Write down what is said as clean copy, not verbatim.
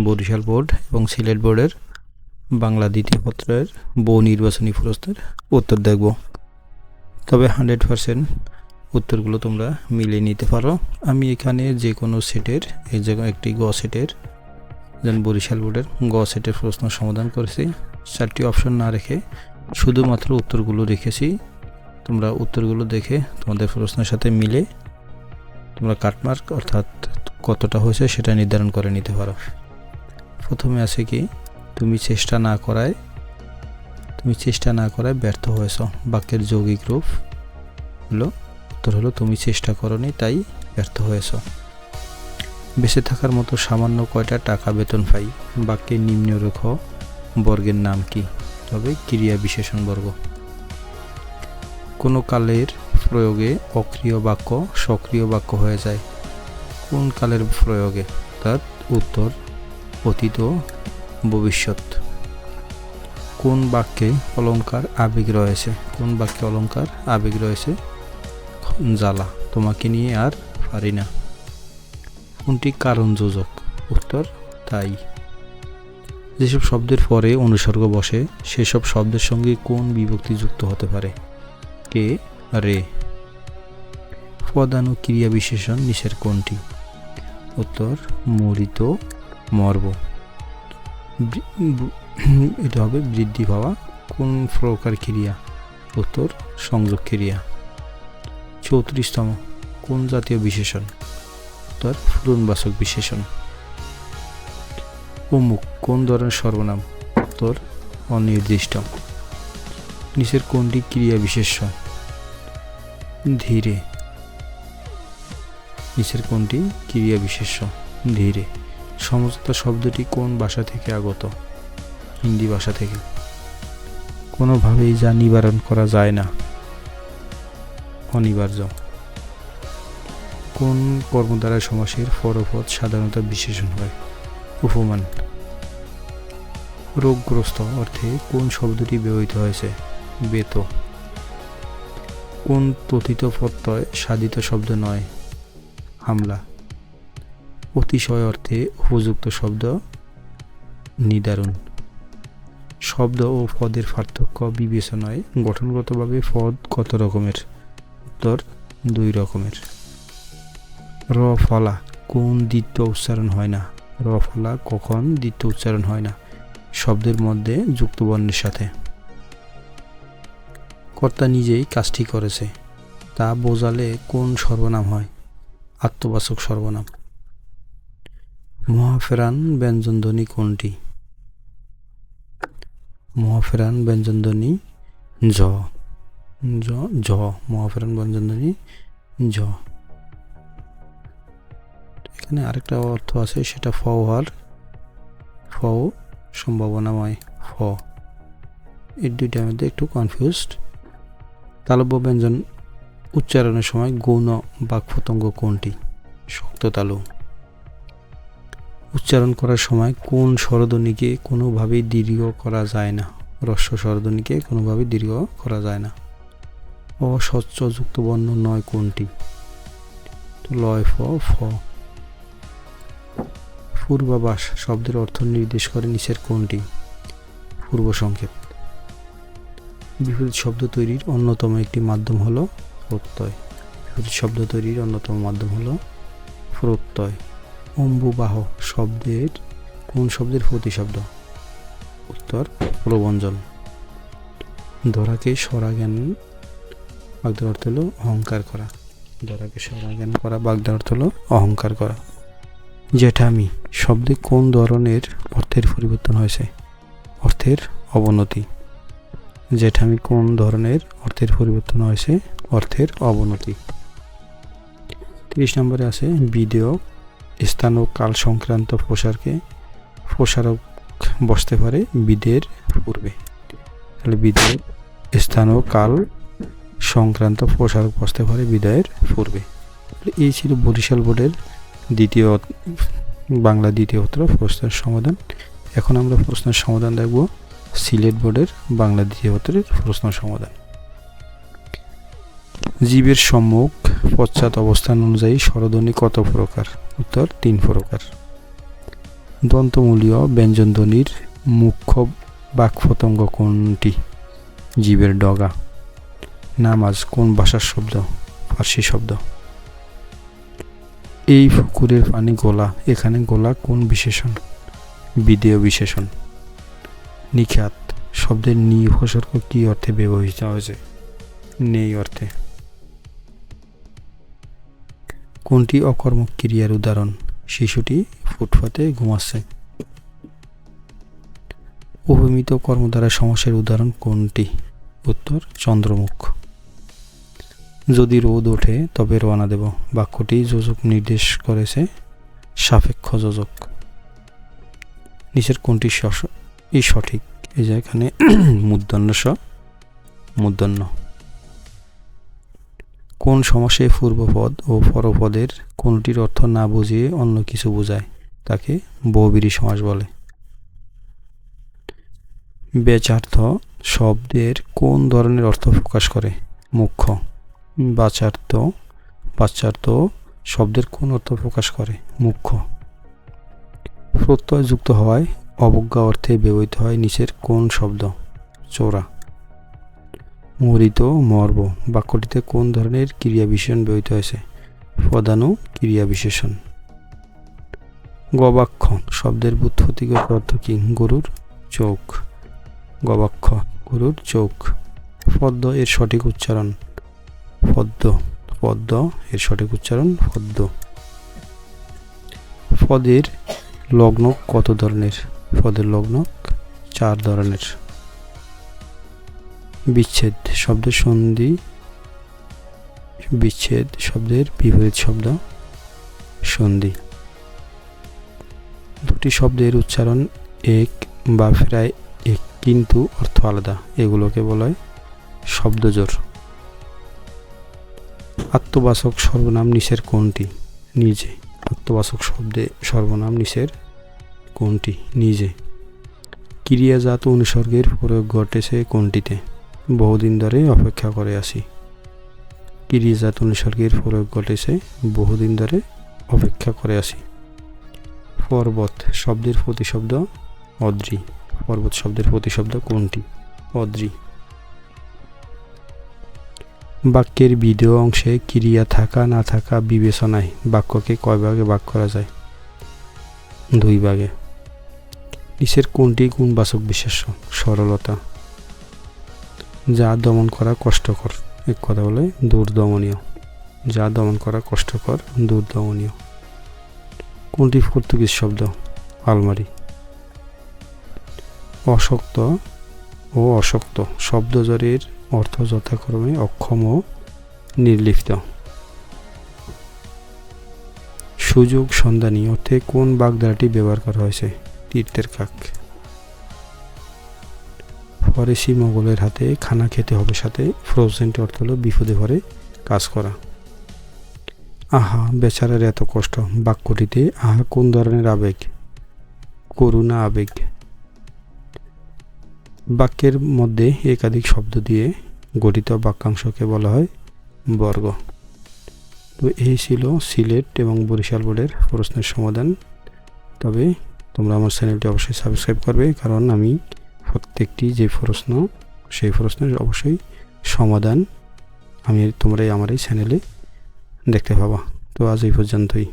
Barishal board এবং সিলেট বোর্ডের বাংলা দ্বিতীয় পত্রের বহু নির্বাচনী প্রশ্নের উত্তর দেখব। তবে 100% উত্তরগুলো তোমরা মিলিয়ে নিতে পারো। আমি এখানে যে কোনো সেটের এই জায়গায় একটি গ সেটের যেন বরিশাল বোর্ডের গ সেটের প্রশ্ন সমাধান করেছি। 4টি অপশন না রেখে শুধুমাত্র উত্তরগুলো রেখেছি। তোমরা উত্তরগুলো দেখে তোমাদের প্রশ্নের সাথে মিলে তোমরা কাটমার্ক অর্থাৎ কতটা হয়েছে সেটা নির্ধারণ করে নিতে পারো। প্রথমে আছে কি, তুমি চেষ্টা না করায় ব্যর্থ হয়েছ। বাক্যের যৌগিক রূপ হলো, উত্তর হলো তুমি চেষ্টা করনি তাই ব্যর্থ হয়েছ। বেঁচে থাকার মতো সামান্য কয়টা টাকা বেতন পাই। বাক্যের নিম্নরেখ বর্গের নাম কি? তবে ক্রিয়া বিশেষণ বর্গ। কোনো কালের প্রয়োগে অক্রিয় বাক্য সক্রিয় বাক্য হয়ে যায়। কোন কালের প্রয়োগে? অর্থাৎ উত্তর অতীত ভবিষ্যৎ। কোন বাক্যে অলংকার আবেগ রয়েছে? কোন বাক্যে অলংকার আবেগ রয়েছে? জ্বালা, তোমাকে নিয়ে আর পারি না। কোনটি কারণ যোজক? উত্তর তাই। যেসব শব্দের পরে অনুসর্গ বসে সেসব শব্দের সঙ্গে কোন বিভক্তি যুক্ত হতে পারে? কে, রে। প্রধান ক্রিয়া বিশেষণ নিচের কোনটি? উত্তর মরিত, মর্ব। এটা হবে বৃদ্ধি পাওয়া। কোন প্রকার ক্রিয়া? উত্তর সংযোগ ক্রিয়া। 34তম কোন জাতীয় বিশেষণ? উত্তর পূরণবাচক বিশেষণ। অমুক কোন ধরনের সর্বনাম? উত্তর অনির্দিষ্ট। নিচের কোনটি ক্রিয়া বিশেষ্য? ধীরে। নিচের কোনটি ক্রিয়া বিশেষ্য? ধীরে। সমঝোতা শব্দটি কোন ভাষা থেকে আগত? হিন্দি ভাষা থেকে। কোনোভাবেই যা নিবারণ করা যায় না, অনিবার্য। কোন কর্মদ্বারা সমাসের পরপদ সাধারণত বিশেষণ হয়? উপমান। রোগগ্রস্ত অর্থে কোন শব্দটি ব্যবহৃত হয়েছে? বেত। কোন তথিত প্রত্যয় সাধিত শব্দ নয়? হামলা। অতিশয় অর্থে উপযুক্ত শব্দ নিদারুণ। শব্দ ও পদের পার্থক্য বিবেচনায় গঠনগতভাবে পদ কত রকমের? উত্তর 2 রকমের। র ফলা কোন দ্বিতীয় উচ্চারণ হয় না? র ফলা কখন দ্বিতীয় উচ্চারণ হয় না? শব্দের মধ্যে যুক্ত বর্ণের সাথে। কর্তা নিজেই কাজটি করেছে তা বোঝালে কোন সর্বনাম হয়? আত্মবাচক সর্বনাম। মহাফেরান ব্যঞ্জনধ্বনি কোনটি? মহাফেরান ব্যঞ্জনধ্বনি জ। জ মহাফেরান ব্যঞ্জনধ্বনি জ। এখানে আরেকটা অর্থ আছে, সেটা ফ হওয়ার, ফ সম্ভাবনাময় ফ। এই দুইটার মধ্যে একটু কনফিউজড। তালব্য ব্যঞ্জন উচ্চারণের সময় গৌণ বাকপতঙ্গ কোনটি? শক্ত তালু। উচ্চারণ করার সময় কোন স্বরধ্বনিকে কোনোভাবেই দীর্ঘ করা যায় না? হ্রস্ব স্বরধ্বনিকে কোনোভাবেই দীর্ঘ করা যায় না। অস্বচ্ছ যুক্ত বর্ণ নয় কোনটি? লয় ফ, ফ। পূর্বাভাস শব্দের অর্থ নির্দেশ করে নিচের কোনটি? পূর্ব সংকেত। বিপরীত শব্দ তৈরির অন্যতম একটি মাধ্যম হলো প্রত্যয়। বিপরীত শব্দ তৈরির অন্যতম মাধ্যম হলো প্রত্যয়। অম্বুবাহ শব্দের কোন শব্দের প্রতিশব্দ? উত্তর প্রবঞ্জন। ধরাকে স্বরাজ্ঞান বাগধার অর্থ হলো অহংকার করা। ধরাকে স্বরাজ্ঞান করা বাগধার অর্থ হলো অহংকার করা। জেঠামি শব্দে কোন ধরনের অর্থের পরিবর্তন হয়েছে? অর্থের অবনতি। জেঠামি কোন ধরনের অর্থের পরিবর্তন হয়েছে? অর্থের অবনতি। 30 নম্বরে আছে বিধেয় স্থান ও কাল সংক্রান্ত প্রসারকে প্রসারক বসতে পারে বিধের পূর্বে। তাহলে বিধেয় স্থান ও কাল সংক্রান্ত প্রসারক বসতে পারে বিধেয়ের পূর্বে। এই ছিল বরিশাল বোর্ডের বাংলা দ্বিতীয় পত্র প্রশ্নের সমাধান। এখন আমরা প্রশ্নের সমাধান দেখব সিলেট বোর্ডের বাংলা দ্বিতীয় পত্রের প্রশ্ন সমাধান। জীবের সম্মুখ পশ্চাৎ অবস্থান অনুযায়ী স্বরধ্বনি কত প্রকার? উত্তর 3 প্রকার। দন্তমূলীয় ব্যঞ্জনধ্বনির মুখ্য বাকপতঙ্গ কোনটি? জীবের ডগা। নামাজ কোন ভাষার শব্দ? ফার্সি শব্দ। এই পুকুরের পানি গোলা, এখানে গোলা কোন বিশেষণ? বিধেয় বিশেষণ। নিখাত শব্দের নি উপসর্গ কি অর্থে ব্যবহৃত হয়েছে? নেই অর্থে। কোনটি অকর্মক ক্রিয়ার উদাহরণ? শিশুটি ফুটপাতে ঘুমাচ্ছে। উপমিত কর্মদ্বারা সমাসের উদাহরণ কোনটি? উত্তর চন্দ্রমুখ। যদি রোদ ওঠে তবে রওনা দেব, বাক্যটি যোজক নির্দেশ করেছে সাপেক্ষ যোজক। নিচের কোনটি সঠিক? এই যে এখানে মূর্ধন্য স মূর্ধন্য। কোন সমাসে পূর্বপদ ও পরপদের কোনটির অর্থ না বুঝিয়ে অন্য কিছু বোঝায় তাকে বহুব্রীহি সমাস বলে? বেচার্থ শব্দের কোন ধরনের অর্থ প্রকাশ করে? মুখ্য। বাচ্যার্থ শব্দের কোন অর্থ প্রকাশ করে? মুখ্য। প্রত্যয় যুক্ত হওয়ায় অবজ্ঞা অর্থে ব্যবহৃত হয় নিচের কোন শব্দ? চোরা। মরিত মর্ব বাক্যটিতে কোন ধরনের ক্রিয়া বিশেষণ ব্যবহৃত হয়েছে? পদানু ক্রিয়া বিশেষণ। গবাক্ষ শব্দের ব্যুৎপত্তিগত অর্থ কি? গরুর চোখ। গবাক্ষ গরুর চোখ। পদ্ম এর সঠিক উচ্চারণ? পদ্ম এর সঠিক উচ্চারণ পদ্ম। পদের লগ্ন কত ধরনের? পদের লগ্ন 4 ধরনের। বিচ্ছেদ শব্দের সন্ধি। বিচ্ছেদ শব্দের বিপরীত শব্দ সন্ধি। দুটি শব্দের উচ্চারণ এক বা প্রায় এক কিন্তু অর্থ আলাদা, এগুলোকে বলা হয় শব্দজোড়। আত্মবাচক সর্বনাম নিচের কোনটি? নিজে। আত্মবাচক শব্দে সর্বনাম নিচের কোনটি? নিজে। ক্রিয়াজাত অনুসর্গের প্রয়োগ ঘটেছে কোনটিতে? বহুদিন ধরে অপেক্ষা করে আছি। ক্রিয়াজাত অনুসর্গের প্রয়োগ ঘটেছে বহুদিন ধরে অপেক্ষা করে আছি। পর্বত শব্দের প্রতিশব্দ অদ্রি। পর্বত শব্দের প্রতিশব্দ কোনটি? অদ্রি। বাক্যের বিধেয় অংশে ক্রিয়া থাকা না থাকা বিবেচনায় বাক্যকে কয় ভাগে ভাগ করা যায়? 2 ভাগে। নিচের কোনটি গুণবাচক বিশেষ্য? সরলতা। যা দমন করা কষ্টকর, এক কথা বলে দুর্দমনীয়। যা দমন করা কষ্টকর, দুর্দমনীয়। কোনটি পর্তুগিজ শব্দ? আলমারি। অশক্ত ও অশক্ত শব্দজোড়ের অর্থ যথাক্রমে অক্ষম ও নির্লিপ্ত। সুযোগ সন্ধানী অর্থে কোন বাগধারাটি ব্যবহার করা হয়েছে? তীর্থের কাক। ফরাসি মোগলের হাতে খানা খেতে হবে সাথে ফ্রোজেন্ট অর্থ হলো বিপদে পড়ে কাজ করা। আহা বেচারার এত কষ্ট বাক্যটিতে আহা কোন ধরনের আবেগ? করুণা আবেগ। বাক্যের মধ্যে একাধিক শব্দ দিয়ে গঠিত বাক্যাংশকে বলা হয় বর্গ। তো এই ছিল সিলেট এবং বরিশাল বোর্ডের প্রশ্নের সমাধান। তবে তোমরা আমার চ্যানেলটি অবশ্যই সাবস্ক্রাইব করবে, কারণ আমি প্রত্যেকটি যে প্রশ্ন সেই প্রশ্নের অবশ্যই সমাধান তোমরা আমার এই চ্যানেলে দেখতে পাবা। তো আজ এই পর্যন্তই।